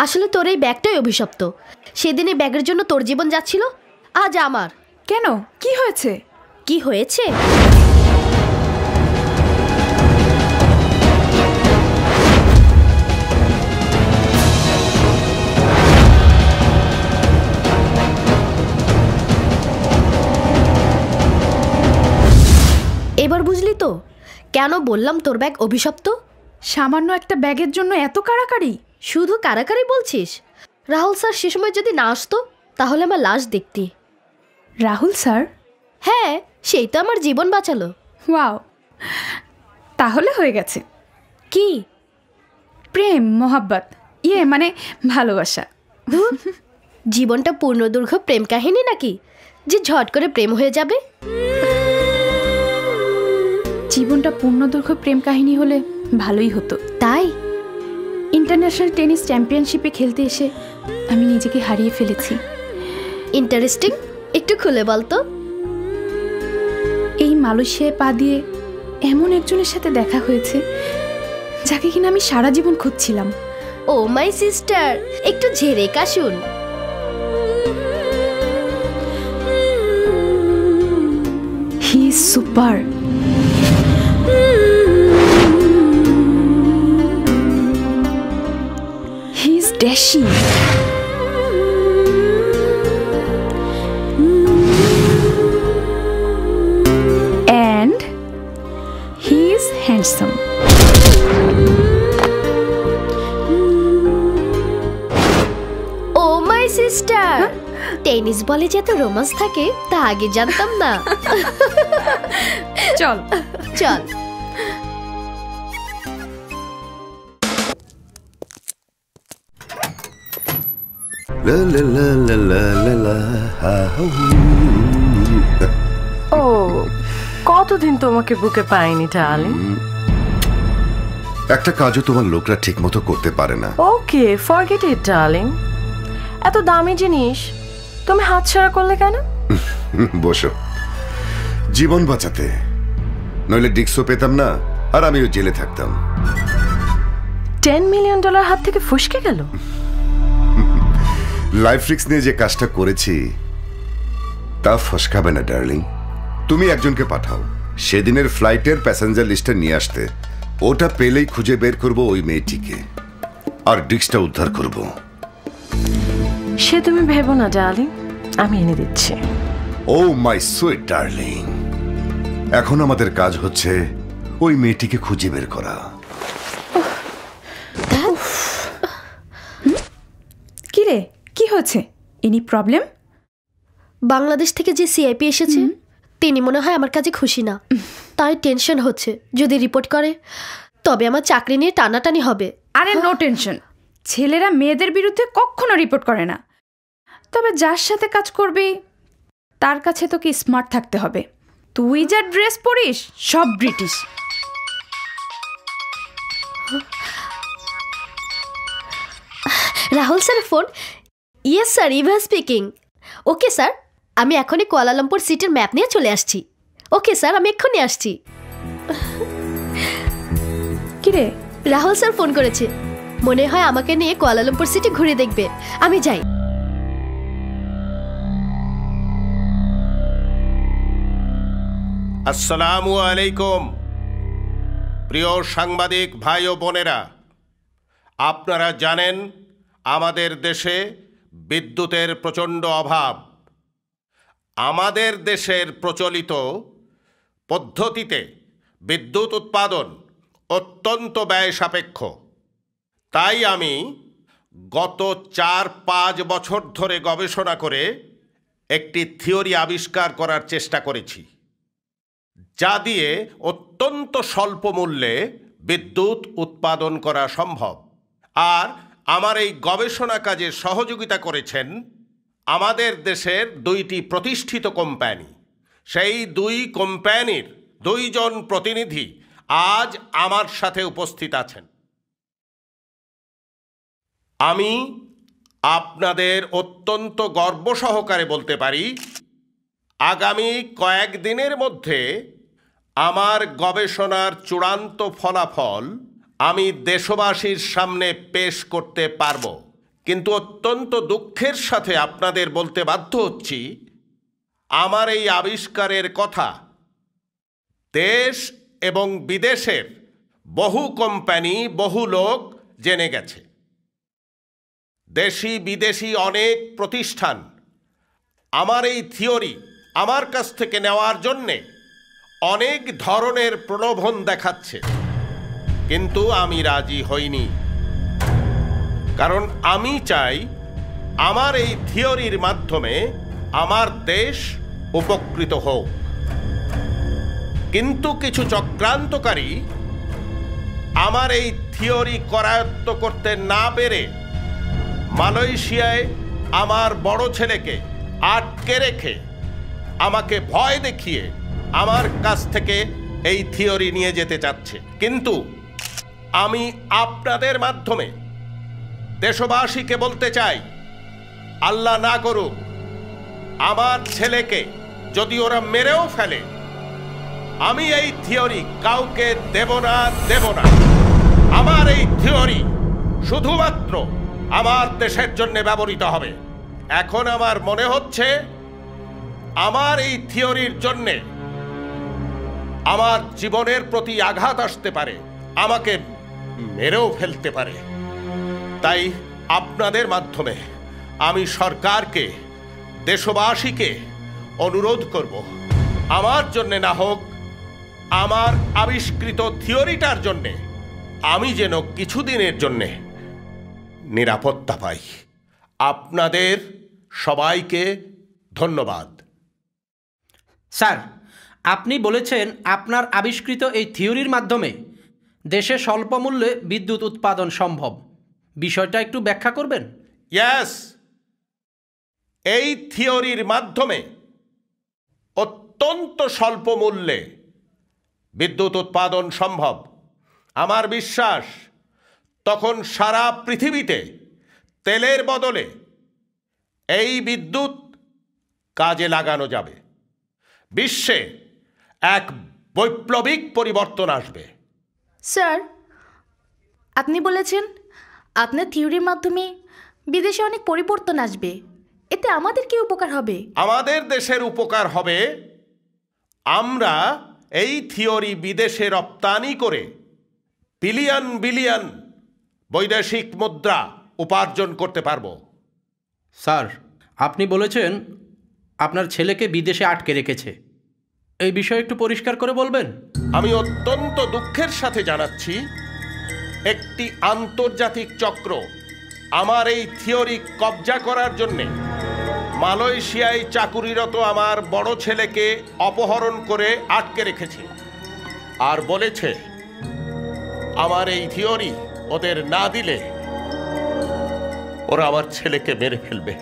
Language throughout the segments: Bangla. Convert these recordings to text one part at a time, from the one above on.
আসলে তোর এই ব্যাগটাই অভিশপ্ত। সেদিন এই ব্যাগের জন্য তোর জীবন যাচ্ছিল, আজ আমার। কেন? কি হয়েছে? কি হয়েছে? এবার বুঝলি তো কেন বললাম তোর ব্যাগ অভিশপ্ত? সামান্য একটা ব্যাগের জন্য এত কাড়াকাড়ি? শুধু কারাকারি বলছিস? রাহুল স্যার সে সময় যদি না আসতো তাহলে আমার লাশ দেখতি। রাহুল স্যার? হ্যাঁ, সেই তো আমার জীবন বাঁচালো। ওয়াও, তাহলে হয়ে গেছে। কি? প্রেম, মোহাব্বত, মানে ভালোবাসা। জীবনটা পূর্ণদৈর্ঘ্য প্রেম কাহিনী নাকি যে ঝট করে প্রেম হয়ে যাবে? জীবনটা পূর্ণদৈর্ঘ্য প্রেম কাহিনী হলে ভালোই হতো। তাই ইন্টারন্যাশনাল টেনিস চ্যাম্পিয়নশিপে খেলতে এসে আমি নিজেকে হারিয়ে ফেলেছি। ইন্টারেস্টিং, একটু খুলে বলতো। এই মালয়েশিয়ায় পা দিয়ে এমন একজনের সাথে দেখা হয়েছে যাকে কিনা আমি সারা জীবন খুঁজছিলাম। ও মাই সিস্টার, একটু ঝেড়ে কাশুন। He is super. He is dashing. And he is handsome. Oh my sister, tennis বলে যে এত রোমান্স থাকে তা আগে জানতাম না। চল চল। ও, কতদিন তোমাকে বুকে পাইনি ডার্লিং। একটা কাজও তোমার লোকরা ঠিক মতো করতে পারে না। ওকে, ফরগেট ইট ডার্লিং। এত দামি জিনিস তুমি হাতছাড়া করলে কেন? বসো। জীবন বাঁচাতে, নইলে ডিস্কও পেতাম না আর আমিও জেলে থাকতাম। $10 মিলিয়ন হাত থেকে ফসকে গেল। লাইফ রিস্ক নিয়ে যে কাজটা করেছি তা ফসকাবে না ডার্লিং। তুমি একজনকে পাঠাও সেদিনের ফ্লাইটের প্যাসেঞ্জার লিস্টে নিয়ে আসতে। ওটা পেলেই খুঁজে বের করব ওই মেয়েটিকে আর ডিস্কটা উদ্ধার করব। সে তুমি ভেবো না ডার্লিং, আমি এনে দিচ্ছি। ও মাই সুইট ডার্লিং, এখন আমাদের কাজ হচ্ছে ওই মেয়েটিকে খুঁজে বের করা। কি রে, কি হচ্ছে? Any problem? বাংলাদেশ থেকে যে সিআইপি এসেছে তিনি মনে হয় আমার কাছে খুশি না, তাই টেনশন হচ্ছে। যদি রিপোর্ট করে তবে আমার চাকরি নিয়ে টানাটানি হবে। আরে নো টেনশন, ছেলেরা মেয়েদের বিরুদ্ধে কখনো রিপোর্ট করে না। তবে যার সাথে কাজ করবি তার কাছে তোকে স্মার্ট থাকতে হবে। তুই যা ড্রেস পরিস সব British. Rahul sir phone. Yes sir, Eva speaking. Okay sir, আমি এখনই কুয়ালালামপুর সিটির ম্যাপ নিয়ে চলে আসছি। ওকে স্যার, আমি এক্ষুনি আসছি। কিরে, রাহুল স্যার ফোন করেছে, মনে হয় আমাকে নিয়ে কুয়ালালামপুর সিটি ঘুরে দেখবে। আমি যাই। আসসালামু আলাইকুম প্রিয় সাংবাদিক ভাই ও বোনেরা, আপনারা জানেন আমাদের দেশে বিদ্যুতের প্রচণ্ড অভাব। আমাদের দেশের প্রচলিত পদ্ধতিতে বিদ্যুৎ উৎপাদন অত্যন্ত ব্যয় সাপেক্ষ। তাই আমি গত 4-5 বছর ধরে গবেষণা করে একটি থিওরি আবিষ্কার করার চেষ্টা করেছি, যা দিয়ে অত্যন্ত স্বল্প মূল্যে বিদ্যুৎ উৎপাদন করা সম্ভব। আর আমার এই গবেষণা কাজে সহযোগিতা করেছেন আমাদের দেশের 2টি প্রতিষ্ঠিত কোম্পানি। সেই 2 কোম্পানির 2 জন প্রতিনিধি আজ আমার সাথে উপস্থিত আছেন। আমি আপনাদের অত্যন্ত গর্ব সহকারে বলতে পারি, আগামী কয়েকদিনের মধ্যে আমার গবেষণার চূড়ান্ত ফলাফল আমি দেশবাসীর সামনে পেশ করতে পারব। কিন্তু অত্যন্ত দুঃখের সাথে আপনাদের বলতে বাধ্য হচ্ছি, আমার এই আবিষ্কারের কথা দেশ এবং বিদেশের বহু কোম্পানি, বহু লোক জেনে গেছে। দেশি বিদেশি অনেক প্রতিষ্ঠান আমার এই থিওরি আমার কাছ থেকে নেওয়ার জন্যে অনেক ধরনের প্রলোভন দেখাচ্ছে, কিন্তু আমি রাজি হইনি। কারণ আমি চাই আমার এই থিওরির মাধ্যমে আমার দেশ উপকৃত হোক। কিন্তু কিছু চক্রান্তকারী আমার এই থিওরি করায়ত্ত করতে না পেরে মালয়েশিয়ায় আমার বড় ছেলেকে আটকে রেখে আমাকে ভয় দেখিয়ে আমার কাছ থেকে এই থিওরি নিয়ে যেতে চাচ্ছে। কিন্তু আমি আপনাদের মাধ্যমে দেশবাসীকে বলতে চাই, আল্লাহ না করুক আমার ছেলেকে যদি ওরা মেরেও ফেলে, আমি এই থিওরি কাউকে দেব না। আমার এই থিওরি শুধুমাত্র আমার দেশের জন্য ব্যবহৃত হবে। এখন আমার মনে হচ্ছে আমার এই থিওরির জন্যে আমার জীবনের প্রতি আঘাত আসতে পারে, আমাকে মেরেও ফেলতে পারে। তাই আপনাদের মাধ্যমে আমি সরকারকে, দেশবাসীকে অনুরোধ করব, আমার জন্যে না হোক, আমার আবিষ্কৃত থিওরিটার জন্যে আমি যেন কিছুদিনের জন্যে নিরাপত্তা পাই। আপনাদের সবাইকে ধন্যবাদ। স্যার, আপনি বলেছেন আপনার আবিষ্কৃত এই থিওরির মাধ্যমে দেশে স্বল্প মূল্যে বিদ্যুৎ উৎপাদন সম্ভব। বিষয়টা একটু ব্যাখ্যা করবেন? ইয়েস, এই থিওরির মাধ্যমে অত্যন্ত স্বল্প মূল্যে বিদ্যুৎ উৎপাদন সম্ভব। আমার বিশ্বাস তখন সারা পৃথিবীতে তেলের বদলে এই বিদ্যুৎ কাজে লাগানো যাবে। বিশ্বে এক বৈপ্লবিক পরিবর্তন আসবে। স্যার, আপনি বলেছেন আপনার থিওরির মাধ্যমে বিদেশে অনেক পরিবর্তন আসবে, এতে আমাদের কি উপকার হবে? আমাদের দেশের উপকার হবে, আমরা এই থিওরি বিদেশে রপ্তানি করে বিলিয়ন বিলিয়ন বৈদেশিক মুদ্রা উপার্জন করতে পারব। স্যার, আপনি বলেছেন আপনার ছেলেকে বিদেশে আটকে রেখেছে, এই বিষয়ে একটু পরিষ্কার করে বলবেন? আমি অত্যন্ত দুঃখের সাথে জানাচ্ছি, একটি আন্তর্জাতিক চক্র আমার এই থিওরি কবজা করার জন্যে মালয়েশিয়ায় চাকুরিরত আমার বড় ছেলেকে অপহরণ করে আটকে রেখেছে আর বলেছে আমার এই থিওরি ওদের না দিলে ওরা আমার ছেলেকে মেরে ফেলবে।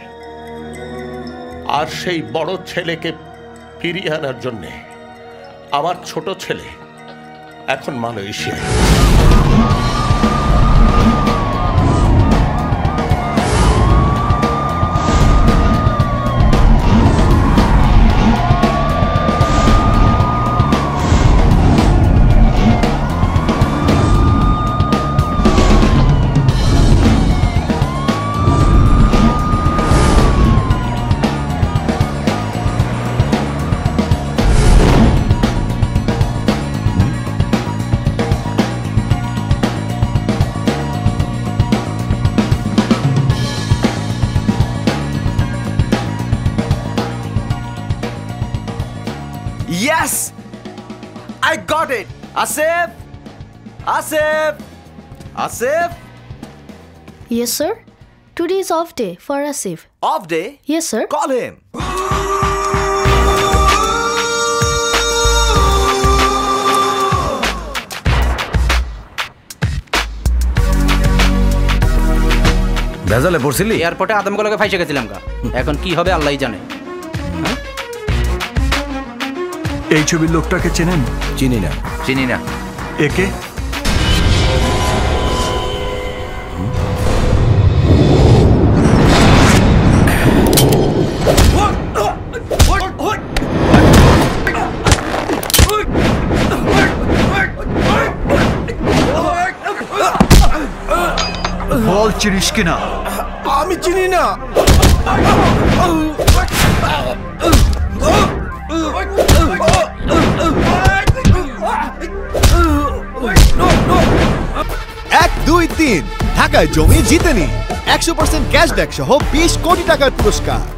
আর সেই বড় ছেলেকে ফিরিয়ে আনার জন্যে আমার ছোট ছেলে এখন মালয়েশিয়ায়। Yes! I got it! Asif! Asif! Asif! Yes, sir. Today is off day for Asif. Off day? Yes, sir. Call him! ভেজালে পড়ছিলি? এয়ারপোর্টে আদমগুলোকে ফাইসে গেছিলাম গা, এখন কি হবে আল্লাহই জানে। এই ছবির লোকটাকে চেনেন? চিনি না। চিনি না। একে? বল চিনিস কিনা? আমি চিনি না। এক, দুই, তিন ঢাকায় জমি জিতে নিন 100% ক্যাশব্যাক সহ 20 কোটি টাকার পুরস্কার।